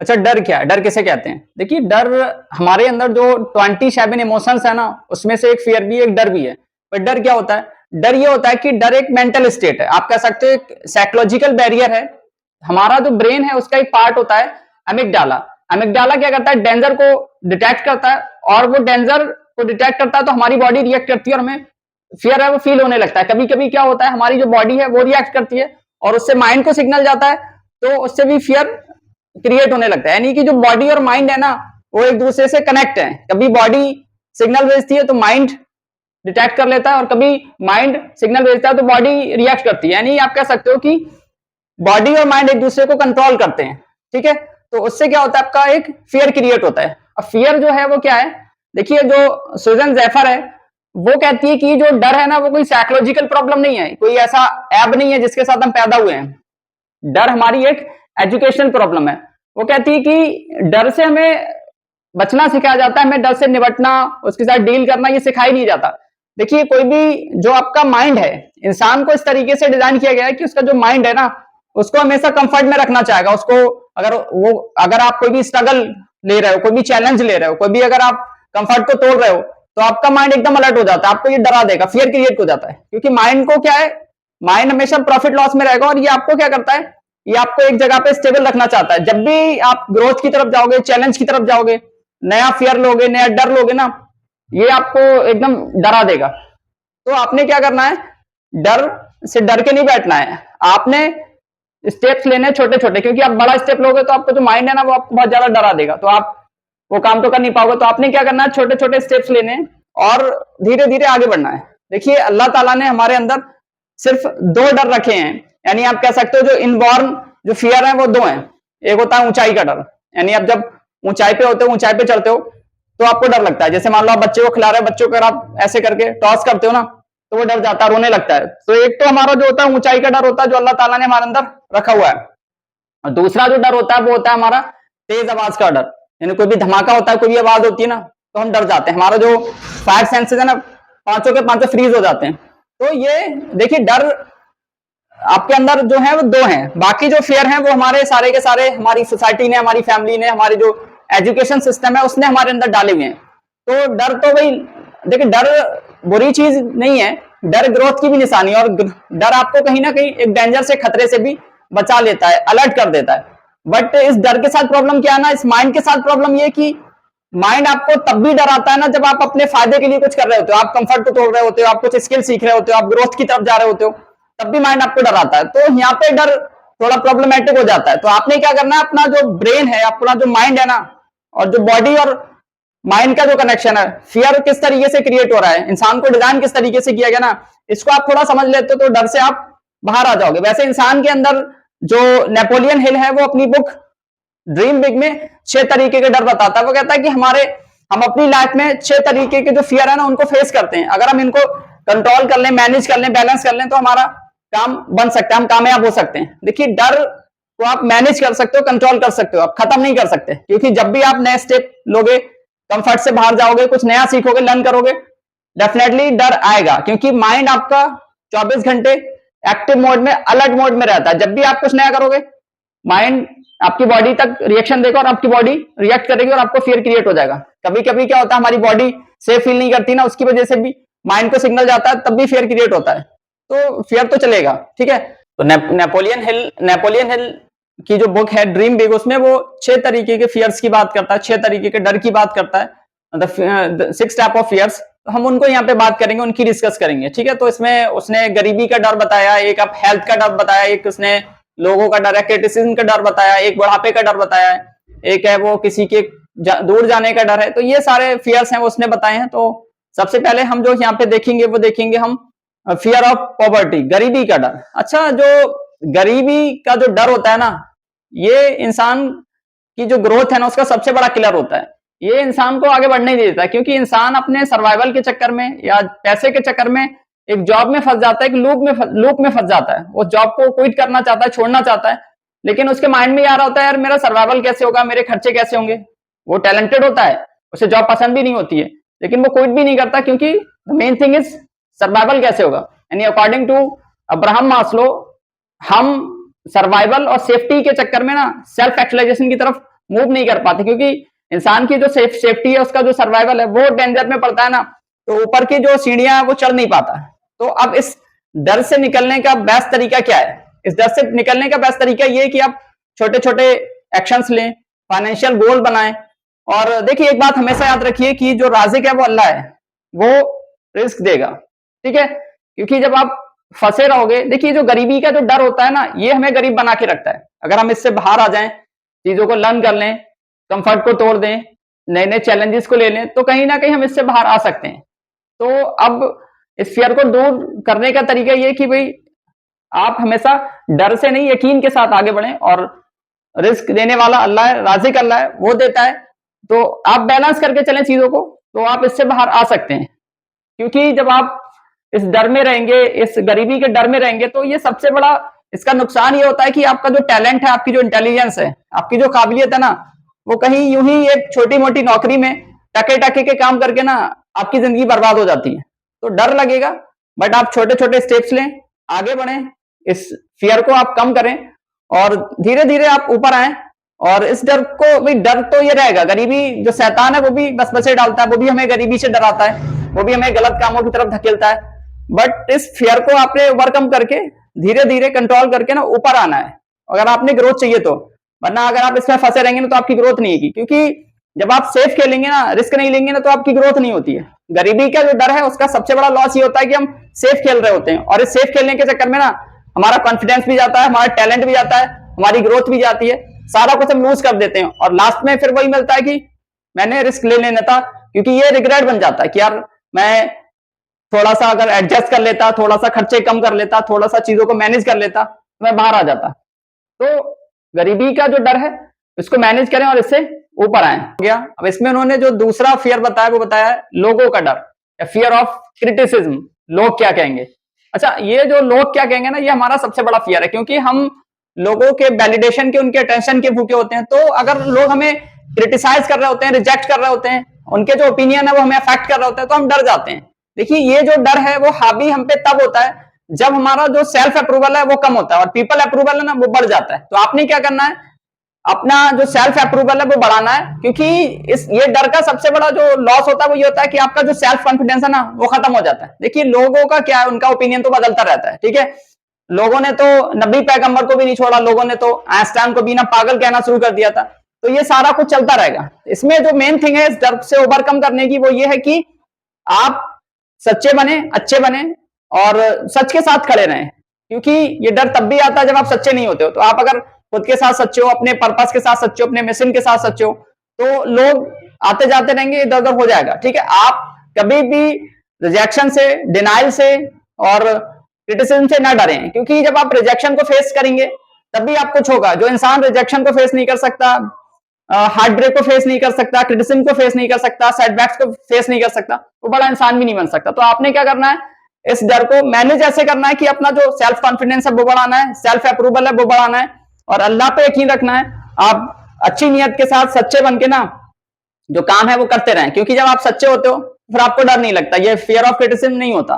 अच्छा, डर क्या है? डर किसे कहते हैं? देखिए, डर हमारे अंदर जो 27 इमोशंस है ना, उसमें से एक फियर भी है, एक डर भी है। पर डर क्या होता है? डर ये होता है कि डर एक मेंटल स्टेट है। आप कह सकते हो एक साइकोलॉजिकल बैरियर है। हमारा जो ब्रेन है उसका एक पार्ट होता है एमिगडाला। एमिगडाला क्या करता है? डेंजर को डिटेक्ट करता है, और वो डेंजर को डिटेक्ट करता है तो हमारी बॉडी रिएक्ट करती है और हमें फियर है वो फील होने लगता है। कभी-कभी क्या होता है, हमारी जो बॉडी है वो रिएक्ट करती है और उससे माइंड को सिग्नल जाता है, तो उससे भी फियर क्रिएट होने लगता है। यानी कि जो बॉडी और माइंड है ना, वो एक दूसरे से कनेक्ट है। कभी बॉडी सिग्नल भेजती है तो माइंड डिटेक्ट कर लेता है, और कभी माइंड सिग्नल भेजता है तो बॉडी रिएक्ट करती है। यानी आप कह सकते हो कि बॉडी और माइंड एक दूसरे को कंट्रोल करते हैं। ठीक है, तो उससे क्या होता है, आपका एक फियर क्रिएट होता है। अब फियर जो है वो क्या है? देखिए, जो सुजन जैफर है वो कहती है कि जो डर है ना, वो कोई साइकोलॉजिकल प्रॉब्लम नहीं है, कोई ऐसा ऐब नहीं है जिसके साथ हम पैदा हुए हैं। डर हमारी एक एजुकेशनल प्रॉब्लम है। वो कहती है कि डर से हमें बचना सिखाया जाता है, हमें डर से निपटना, उसके साथ डील करना ये सिखाई नहीं जाता। देखिए, कोई भी जो आपका माइंड है, इंसान को इस तरीके से डिजाइन किया गया है कि उसका जो माइंड है ना, उसको हमेशा कंफर्ट में रखना चाहेगा। उसको अगर आप कोई भी स्ट्रगल ले रहे हो, कोई भी चैलेंज ले रहे हो, कोई भी अगर आप कंफर्ट को तोड़ रहे हो, तो आपका माइंड एकदम अलर्ट हो जाता है, आपको ये डरा देगा, फियर क्रिएट हो जाता है। क्योंकि माइंड को क्या है, माइंड हमेशा प्रॉफिट लॉस में रहेगा, और ये आपको क्या करता है, ये आपको एक जगह पे स्टेबल रखना चाहता है। जब भी आप ग्रोथ की तरफ जाओगे, चैलेंज की तरफ जाओगे, नया फियर लोगे, नया डर लोगे ना, ये आपको एकदम डरा देगा। तो आपने क्या करना है, डर से डर के नहीं बैठना है, आपने स्टेप्स लेने छोटे छोटे। क्योंकि आप बड़ा स्टेप लोगे तो आपको जो माइंड है ना, वो आपको बहुत ज्यादा डरा देगा, तो आप वो काम तो कर नहीं पाओगे। तो आपने क्या करना है, छोटे छोटे स्टेप्स लेने और धीरे धीरे आगे बढ़ना है। देखिए, अल्लाह ताला ने हमारे अंदर सिर्फ दो डर रखे हैं। यानी आप कह सकते हो जो इनबॉर्न जो फियर है वो दो हैं। एक होता है ऊंचाई का डर, यानी आप जब ऊंचाई पे होते हो, ऊंचाई पे चढ़ते हो, तो आपको डर लगता है। जैसे मान लो आप बच्चे को खिला रहे हो, बच्चों को अगर आप ऐसे करके टॉस करते हो ना, तो वो डर जाता है, रोने लगता है। तो एक तो हमारा जो होता है ऊंचाई का डर होता है, जो अल्लाह ताला ने हमारे अंदर रखा हुआ है। और दूसरा जो डर होता है वो होता है हमारा तेज आवाज का डर। यानी कोई भी धमाका होता है, कोई भी आवाज होती है ना, तो हम डर जाते हैं। हमारा जो फाइव सेंसेस है ना, पांचों के पांचों फ्रीज हो जाते हैं। तो ये देखिए, डर आपके अंदर जो है वो दो हैं। बाकी जो फेयर हैं वो हमारे सारे के सारे हमारी सोसाइटी ने, हमारी फैमिली ने, हमारी जो एजुकेशन सिस्टम है उसने हमारे अंदर डाले हुए हैं। तो डर तो भाई देखिए, डर बुरी चीज नहीं है, डर ग्रोथ की भी निशानी है। और डर आपको कहीं ना कहीं एक डेंजर से, खतरे से भी बचा लेता है, अलर्ट कर देता है। बट इस डर के साथ प्रॉब्लम क्या है ना, इस माइंड के साथ प्रॉब्लम ये कि माइंड आपको तब भी डराता है ना जब आप अपने फायदे के लिए कुछ कर रहे होते हो, आप कंफर्ट को तोड़ रहे होते हो, आप कुछ स्किल सीख रहे होते हो, आप ग्रोथ की तरफ जा रहे होते हो, तब भी माइंड आपको डराता है। तो यहाँ पे डर थोड़ा प्रॉब्लमेटिक हो जाता है। तो आपने क्या करना है, अपना जो ब्रेन है, अपना जो माइंड है ना, और जो बॉडी और माइंड का जो कनेक्शन है, फियर किस तरीके से क्रिएट हो रहा है, इंसान को डिजाइन किस तरीके से किया गया ना, इसको आप थोड़ा समझ लेते हो तो डर से आप बाहर आ जाओगे। वैसे इंसान के अंदर जो नेपोलियन हिल है, वो अपनी बुक ड्रीम बिग में 6 तरीके के डर बताता है। वो कहता है कि हम अपनी लाइफ में 6 तरीके के जो फियर है ना, उनको फेस करते हैं। अगर हम इनको कंट्रोल कर लें, मैनेज कर लें, बैलेंस कर लें, तो हमारा काम बन सकता है, हम कामयाब हो सकते हैं। देखिए, डर को आप मैनेज कर सकते हो, कंट्रोल कर सकते हो, आप खत्म नहीं कर सकते। क्योंकि जब भी आप नए स्टेप लोगे, कंफर्ट से बाहर जाओगे, कुछ नया सीखोगे, लर्न करोगे, डेफिनेटली डर आएगा। क्योंकि माइंड आपका 24 घंटे एक्टिव मोड में, अलर्ट मोड में रहता है। जब भी आप कुछ नया करोगे, माइंड आपकी बॉडी तक रिएक्शन देगा और आपकी बॉडी रिएक्ट करेगी और आपको फियर क्रिएट हो जाएगा। कभी कभी क्या होता है, हमारी बॉडी सेफ फील नहीं करती ना, उसकी वजह से भी माइंड को सिग्नल जाता है, तब भी फियर क्रिएट होता है। तो फियर तो चलेगा, ठीक है। तो नेपोलियन हिल की जो बुक है ड्रीम बिग, उसमें वो 6 तरीके के फियर्स की बात करता है, 6 तरीके के डर की बात करता है, 6 टाइप ऑफ फियर्स। तो हम उनको यहाँ पे बात करेंगे, उनकी डिस्कस करेंगे, ठीक है। तो इसमें उसने गरीबी का डर बताया, एक आप हेल्थ का डर बताया, एक उसने लोगों का डर है, क्रिटिसिज्म का डर बताया, एक बुढ़ापे का डर बताया है, एक है वो किसी के दूर जाने का डर है। तो ये सारे फियर्स हैं वो उसने बताए हैं। तो सबसे पहले हम जो यहाँ पे देखेंगे वो देखेंगे हम फियर ऑफ पॉवर्टी, गरीबी का डर। अच्छा, जो गरीबी का जो डर होता है ना, ये इंसान की जो ग्रोथ है ना, उसका सबसे बड़ा किलर होता है। ये इंसान को आगे बढ़ने नहीं देता, क्योंकि इंसान अपने सर्वाइवल के चक्कर में या पैसे के चक्कर में एक जॉब में फंस जाता है, एक लूप में फंस जाता है। वो जॉब को क्विट करना चाहता है, छोड़ना चाहता है, लेकिन उसके माइंड में आ रहा होता है, यार मेरा सर्वाइवल कैसे होगा, मेरे खर्चे कैसे होंगे। वो टैलेंटेड होता है, उसे जॉब पसंद भी नहीं होती है, लेकिन वो क्विट भी नहीं करता, क्योंकि मेन थिंग इज सर्वाइवल कैसे होगा। यानी अकॉर्डिंग टू अब्राहम मास्लो, हम सर्वाइवल और सेफ्टी के चक्कर में ना सेल्फ एक्चुअलाइजेशन की तरफ मूव नहीं कर पाते, क्योंकि इंसान की जो सेफ्टी है, उसका जो सर्वाइवल है वो डेंजर में पड़ता है ना, तो ऊपर की जो सीढ़ियां है वो चढ़ नहीं पाता। तो अब इस डर से निकलने का बेस्ट तरीका क्या है? इस डर से निकलने का बेस्ट तरीका ये है कि आप छोटे छोटे एक्शंस लें, फाइनेंशियल गोल बनाएं। और देखिए, एक बात हमेशा याद रखिए कि जो राज़िक है वो अल्लाह है, वो रिस्क देगा, ठीक है? क्योंकि जब आप फंसे रहोगे, देखिए जो गरीबी का जो डर होता है ना, ये हमें गरीब बना के रखता है। अगर हम इससे बाहर आ जाएं, चीजों को लर्न कर लें, कंफर्ट को तोड़ दें, नए नए चैलेंजेस को ले लें, तो कहीं ना कहीं हम इससे बाहर आ सकते हैं। तो अब इस फियर को दूर करने का तरीका ये कि भाई आप हमेशा डर से नहीं, यकीन के साथ आगे बढ़ें। और रिस्क देने वाला अल्लाह है, राज़िक अल्लाह है, वो देता है। तो आप बैलेंस करके चलें चीजों को, तो आप इससे बाहर आ सकते हैं। क्योंकि जब आप इस डर में रहेंगे, इस गरीबी के डर में रहेंगे, तो ये सबसे बड़ा इसका नुकसान ये होता है कि आपका जो टैलेंट है, आपकी जो इंटेलिजेंस है, आपकी जो काबिलियत है ना, वो कहीं यूं ही एक छोटी मोटी नौकरी में टके टके के काम करके ना आपकी जिंदगी बर्बाद हो जाती है। तो डर लगेगा, बट आप छोटे छोटे स्टेप्स लें, आगे बढ़ें, इस फियर को आप कम करें और धीरे धीरे आप ऊपर आए। और इस डर को, भाई डर तो ये रहेगा, गरीबी जो शैतान है वो भी बस बसे डालता है, वो भी हमें गरीबी से डराता है, वो भी हमें गलत कामों की तरफ धकेलता है। बट इस फियर को आपने ओवरकम करके धीरे धीरे कंट्रोल करके ना ऊपर आना है, अगर आपने ग्रोथ चाहिए तो। वरना अगर आप इसमें फंसे रहेंगे ना, तो आपकी ग्रोथ नहीं होगी। क्योंकि जब आप सेफ खेलेंगे ना, रिस्क नहीं लेंगे ना, तो आपकी ग्रोथ नहीं होती है। गरीबी का जो डर है, उसका सबसे बड़ा लॉस ये होता है कि हम सेफ खेल रहे होते हैं, और इस सेफ खेलने के चक्कर में ना हमारा कॉन्फिडेंस भी जाता है, हमारा टैलेंट भी जाता है, हमारी ग्रोथ भी जाती है, सारा कुछ हम लूज कर देते हैं। और लास्ट में फिर वही मिलता है कि मैंने रिस्क ले लेना था, क्योंकि ये रिग्रेट बन जाता है कि यार मैं थोड़ा सा अगर एडजस्ट कर लेता, थोड़ा सा खर्चे कम कर लेता, थोड़ा सा चीजों को मैनेज कर लेता, तो मैं बाहर आ जाता। तो गरीबी का जो डर है, इसको मैनेज करें और इससे ऊपर आए। हो गया। अब इसमें उन्होंने जो दूसरा फियर बताया, वो बताया है लोगों का डर, या फियर ऑफ क्रिटिसिज्म, लोग क्या कहेंगे। अच्छा, ये जो लोग क्या कहेंगे ना, ये हमारा सबसे बड़ा फियर है, क्योंकि हम लोगों के वैलिडेशन के, उनके अटेंशन के भूखे होते हैं। तो अगर लोग हमें क्रिटिसाइज कर रहे होते हैं, रिजेक्ट कर रहे होते हैं, उनके जो ओपिनियन है वो हमें अफेक्ट कर रहे होते हैं, तो हम डर जाते हैं। देखिए, ये जो डर है वो हावी हम पे तब होता है जब हमारा जो सेल्फ अप्रूवल है वो कम होता है, और पीपल अप्रूवल है ना, वो बढ़ जाता है। तो आपने क्या करना है, अपना जो सेल्फ अप्रूवल है वो बढ़ाना है। क्योंकि ये डर का सबसे बड़ा जो लॉस होता है वो ये होता है कि आपका जो सेल्फ कॉन्फिडेंस है ना, वो खत्म हो जाता है। देखिए, लोगों का क्या है, उनका ओपिनियन तो बदलता रहता है, ठीक है। लोगों ने तो नबी पैगंबर को भी नहीं छोड़ा, लोगों ने तो आइंस्टाइन को भी ना पागल कहना शुरू कर दिया था। तो ये सारा कुछ चलता रहेगा। इसमें जो मेन थिंग है इस डर से ओवरकम करने की, वो ये है कि आप सच्चे बने, अच्छे बने, और सच के साथ खड़े रहें। क्योंकि ये डर तब भी आता है जब आप सच्चे नहीं होते हो। तो आप अगर खुद के साथ सच्चे हो, अपने पर्पस के साथ सच्चे हो, अपने मिशन के साथ सच्चे हो, तो लोग आते जाते रहेंगे, इधर उधर हो जाएगा, ठीक है। आप कभी भी रिजेक्शन से, डिनाइल से और क्रिटिसिज्म से ना डरें, क्योंकि जब आप रिजेक्शन को फेस करेंगे तभी आप कुछ होगा। जो इंसान रिजेक्शन को फेस नहीं कर सकता, हार्ट ब्रेक को फेस नहीं कर सकता, क्रिटिसिज्म को फेस नहीं कर सकता, सेटबैक्स को फेस नहीं कर सकता, वो बड़ा इंसान भी नहीं बन सकता। तो आपने क्या करना है, इस डर को मैनेज ऐसे करना है कि अपना जो सेल्फ कॉन्फिडेंस है वो बढ़ाना है, सेल्फ अप्रूवल है वो बढ़ाना है, और अल्लाह पे यकीन रखना है। आप अच्छी नीयत के साथ सच्चे बन के ना जो काम है वो करते रहें। क्योंकि जब आप सच्चे होते हो, फिर आपको डर नहीं लगता, ये फियर ऑफ क्रिटिसिज्म नहीं होता।